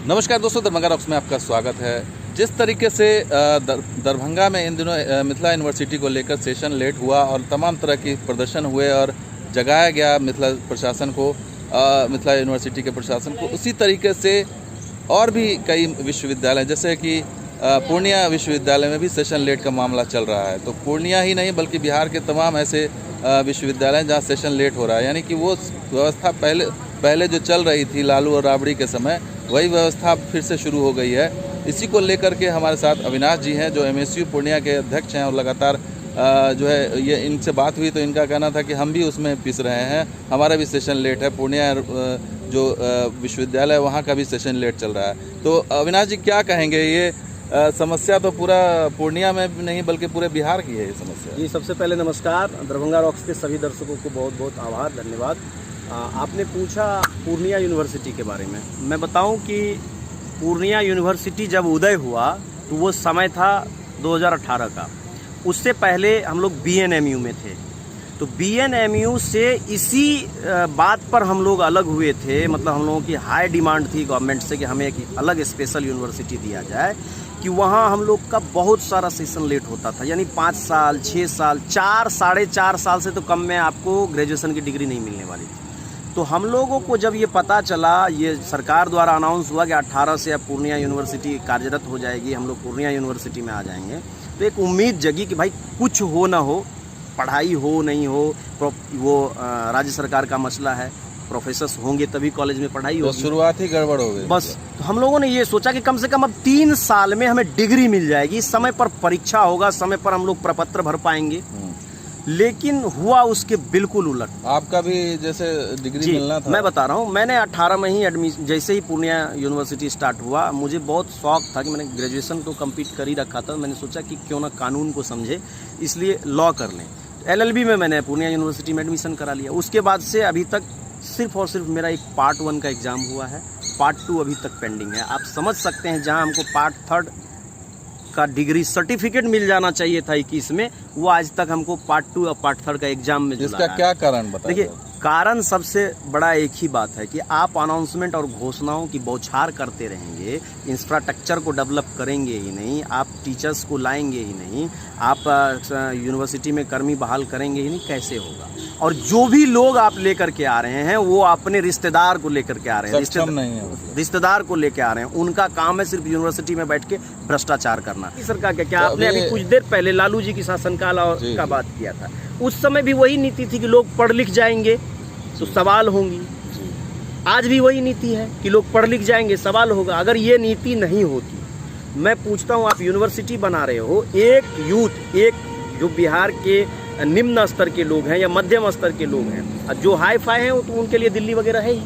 नमस्कार दोस्तों, दरभंगा रॉक्स में आपका स्वागत है। जिस तरीके से दरभंगा में इन दिनों मिथिला यूनिवर्सिटी को लेकर सेशन लेट हुआ और तमाम तरह की प्रदर्शन हुए और जगाया गया मिथिला प्रशासन को, मिथिला यूनिवर्सिटी के प्रशासन को, उसी तरीके से और भी कई विश्वविद्यालय जैसे कि पूर्णिया विश्वविद्यालय में भी सेशन लेट का मामला चल रहा है। तो पूर्णिया ही नहीं बल्कि बिहार के तमाम ऐसे विश्वविद्यालय जहाँ सेशन लेट हो रहा है, यानी कि वो व्यवस्था पहले जो चल रही थी लालू और राबड़ी के समय, वही व्यवस्था फिर से शुरू हो गई है। इसी को लेकर के हमारे साथ अविनाश जी हैं जो MSU पूर्णिया के अध्यक्ष हैं और लगातार जो है ये इनसे बात हुई तो इनका कहना था कि हम भी उसमें पिस रहे हैं, हमारा भी सेशन लेट है। पूर्णिया जो विश्वविद्यालय है वहाँ का भी सेशन लेट चल रहा है। तो अविनाश जी क्या कहेंगे, ये समस्या तो पूरा पूर्णिया में नहीं बल्कि पूरे बिहार की है ये समस्या? जी, सबसे पहले नमस्कार। दरभंगा रॉक्स के सभी दर्शकों को बहुत बहुत आभार, धन्यवाद। आपने पूछा पूर्णिया यूनिवर्सिटी के बारे में। मैं बताऊं कि पूर्णिया यूनिवर्सिटी जब उदय हुआ तो वो समय था 2018 का। उससे पहले हम लोग BNMU में थे। तो BNMU से इसी बात पर हम लोग अलग हुए थे, मतलब हम लोगों की हाई डिमांड थी गवर्नमेंट से कि हमें एक अलग स्पेशल यूनिवर्सिटी दिया जाए, कि वहाँ हम लोग का बहुत सारा सेशन लेट होता था। यानी 5 साल, 6 साल, 4, 4.5 साल से तो कम में आपको ग्रेजुएशन की डिग्री नहीं मिलने वाली थी। तो हम लोगों को जब ये पता चला, ये सरकार द्वारा अनाउंस हुआ कि 18 से अब पूर्णिया यूनिवर्सिटी कार्यरत हो जाएगी, हम लोग पूर्णिया यूनिवर्सिटी में आ जाएंगे, तो एक उम्मीद जगी कि भाई कुछ हो ना हो, पढ़ाई हो नहीं हो, वो राज्य सरकार का मसला है, प्रोफेसर्स होंगे तभी कॉलेज में पढ़ाई होगी। तो शुरुआत ही गड़बड़ हो गई बस। तो हम लोगों ने ये सोचा कि कम से कम अब 3 साल में हमें डिग्री मिल जाएगी, समय पर परीक्षा होगा, समय पर हम लोग प्रपत्र भर पाएंगे। लेकिन हुआ उसके बिल्कुल उलट। आपका भी जैसे डिग्री मिलना था? मैं बता रहा हूँ, मैंने 18 में ही एडमिशन, जैसे ही पूर्णिया यूनिवर्सिटी स्टार्ट हुआ, मुझे बहुत शौक था कि मैंने ग्रेजुएशन तो कंप्लीट कर ही रखा था। मैंने सोचा कि क्यों ना कानून को समझे, इसलिए लॉ कर लें। LLB में मैंने पूर्णिया यूनिवर्सिटी में एडमिशन करा लिया। उसके बाद से अभी तक सिर्फ और सिर्फ मेरा एक पार्ट 1 का एग्ज़ाम हुआ है, पार्ट 2 अभी तक पेंडिंग है। आप समझ सकते हैं, जहां हमको पार्ट 3 का डिग्री सर्टिफिकेट मिल जाना चाहिए था 21 में, वो आज तक हमको पार्ट 2 और पार्ट 3 का एग्जाम में। इसका क्या कारण बताइए? देखिए, कारण सबसे बड़ा एक ही बात है कि आप अनाउंसमेंट और घोषणाओं की बौछार करते रहेंगे, इंफ्रास्ट्रक्चर को डेवलप करेंगे ही नहीं, आप टीचर्स को लाएंगे ही नहीं, आप यूनिवर्सिटी में कर्मी बहाल करेंगे ही नहीं, कैसे होगा? और जो भी लोग आप लेकर के आ रहे हैं वो अपने रिश्तेदार को लेकर के आ रहे हैं, रिश्तेदार को लेकर आ रहे हैं। उनका काम है सिर्फ यूनिवर्सिटी में बैठ के भ्रष्टाचार करना। सरकार क्या आपने अभी कुछ देर पहले लालू जी की शासनकाल का बात किया था, उस समय भी वही नीति थी कि लोग पढ़ लिख जाएंगे तो सवाल होंगी। आज भी वही नीति है कि लोग पढ़ लिख जाएंगे, सवाल होगा। अगर ये नीति नहीं होती, मैं पूछता हूँ, आप यूनिवर्सिटी बना रहे हो, एक यूथ, एक जो बिहार के निम्न स्तर के लोग हैं या मध्यम स्तर के लोग हैं, जो हाई फाई हैं, तो उनके लिए दिल्ली वगैरह है ही,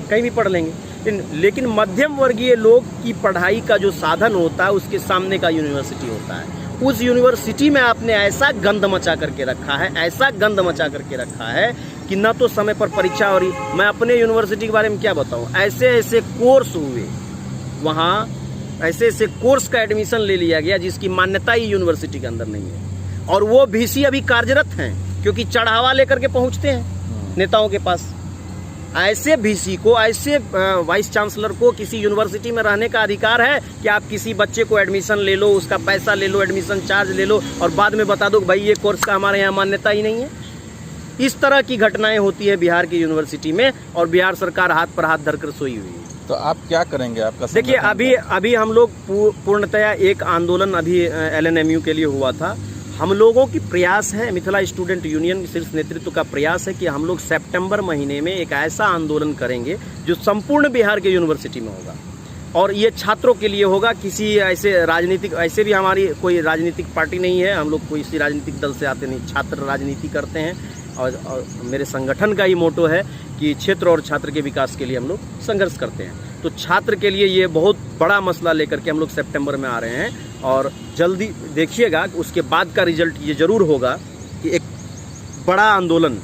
कहीं भी पढ़ लेंगे। लेकिन मध्यम वर्गीय लोग की पढ़ाई का जो साधन होता है, उसके सामने का यूनिवर्सिटी होता है। उस यूनिवर्सिटी में आपने ऐसा गंद मचा करके रखा है, ऐसा गंद मचा करके रखा है कि न तो समय पर परीक्षा हो रही। मैं अपने यूनिवर्सिटी के बारे में क्या बताऊं, ऐसे ऐसे कोर्स हुए वहाँ, ऐसे ऐसे कोर्स का एडमिशन ले लिया गया जिसकी मान्यता ही यूनिवर्सिटी के अंदर नहीं है, और वो VC अभी कार्यरत हैं क्योंकि चढ़ावा लेकर के पहुंचते हैं नेताओं के पास। ऐसे VC को, ऐसे वाइस चांसलर को किसी यूनिवर्सिटी में रहने का अधिकार है कि आप किसी बच्चे को एडमिशन ले लो, उसका पैसा ले लो, एडमिशन चार्ज ले लो, और बाद में बता दो कि भाई ये कोर्स का हमारे यहाँ मान्यता ही नहीं है? इस तरह की घटनाएं होती है बिहार की यूनिवर्सिटी में, और बिहार सरकार हाथ पर हाथ धरकर सोई हुई है। तो आप क्या करेंगे? आपका देखिए, अभी हम लोग पूर्णतया एक आंदोलन अभी LNMU के लिए हुआ था। हम लोगों की प्रयास है, मिथिला स्टूडेंट यूनियन शीर्ष नेतृत्व का प्रयास है कि हम लोग सितंबर महीने में एक ऐसा आंदोलन करेंगे जो संपूर्ण बिहार के यूनिवर्सिटी में होगा, और ये छात्रों के लिए होगा। किसी ऐसे राजनीतिक, ऐसे भी हमारी कोई राजनीतिक पार्टी नहीं है, हम लोग कोई इसी राजनीतिक दल से आते नहीं, छात्र राजनीति करते हैं। और मेरे संगठन का ही मोटो है कि क्षेत्र और छात्र के विकास के लिए हम लोग संघर्ष करते हैं। तो छात्र के लिए ये बहुत बड़ा मसला लेकर के हम लोग सितंबर में आ रहे हैं, और जल्दी देखिएगा उसके बाद का रिजल्ट ये जरूर होगा कि एक बड़ा आंदोलन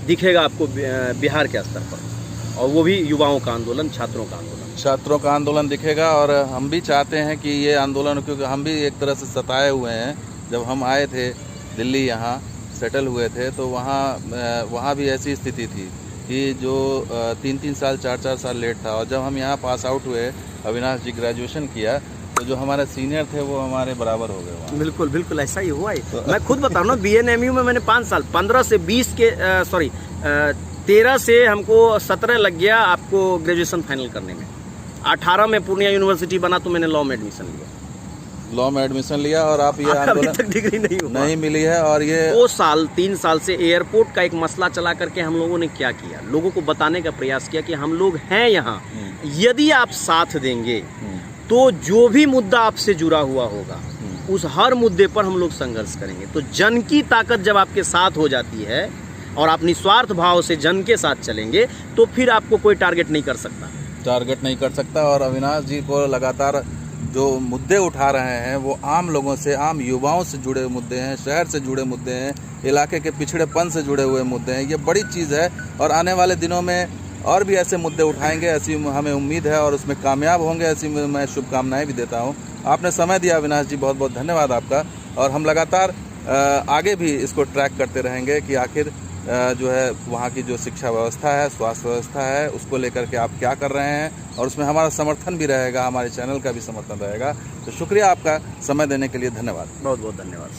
दिखेगा आपको बिहार के स्तर पर, और वो भी युवाओं का आंदोलन, छात्रों का आंदोलन। छात्रों का आंदोलन दिखेगा, और हम भी चाहते हैं कि ये आंदोलन, क्योंकि हम भी एक तरह से सताए हुए हैं। जब हम आए थे दिल्ली, यहाँ सेटल हुए थे, तो वहाँ भी ऐसी स्थिति थी कि जो 3-3 साल 4-4 साल लेट था, और जब हम यहाँ पास आउट हुए, अविनाश जी ग्रेजुएशन किया, तो जो हमारे सीनियर थे वो हमारे बराबर हो गए वहाँ। बिल्कुल बिल्कुल ऐसा ही हुआ है। मैं खुद बता रहा हूँ, BNMU में मैंने 5 साल 15 से 20 के 13 से हमको 17 लग गया आपको ग्रेजुएशन फाइनल करने में। 18 में पूर्णिया यूनिवर्सिटी बना तो मैंने लॉ में एडमिशन लिया। लॉ में एडमिशन लिया, और आप ये अभी आंदोलन तक डिग्री नहीं मिली है। और ये 3 साल से एयरपोर्ट का एक मसला चला करके हम लोगों ने क्या किया, लोगों को बताने का प्रयास किया कि हम लोग हैं यहाँ, यदि आप साथ देंगे तो जो भी मुद्दा आपसे जुड़ा हुआ होगा उस हर मुद्दे पर हम लोग संघर्ष करेंगे। तो जन की ताकत जब आपके साथ हो जाती है और आप निस्वार्थ भाव से जन के साथ चलेंगे तो फिर आपको कोई टारगेट नहीं कर सकता। और अविनाश जी को लगातार जो मुद्दे उठा रहे हैं वो आम लोगों से, आम युवाओं से जुड़े मुद्दे हैं, शहर से जुड़े मुद्दे हैं, इलाके के पिछड़ेपन से जुड़े हुए मुद्दे हैं। ये बड़ी चीज़ है, और आने वाले दिनों में और भी ऐसे मुद्दे उठाएंगे, ऐसी हमें उम्मीद है, और उसमें कामयाब होंगे, ऐसी मैं शुभकामनाएं भी देता हूं। आपने समय दिया अविनाश जी, बहुत बहुत धन्यवाद आपका। और हम लगातार आगे भी इसको ट्रैक करते रहेंगे कि आखिर जो है वहाँ की जो शिक्षा व्यवस्था है, स्वास्थ्य व्यवस्था है, उसको लेकर के आप क्या कर रहे हैं, और उसमें हमारा समर्थन भी रहेगा, हमारे चैनल का भी समर्थन रहेगा। तो शुक्रिया आपका समय देने के लिए, धन्यवाद। बहुत बहुत धन्यवाद।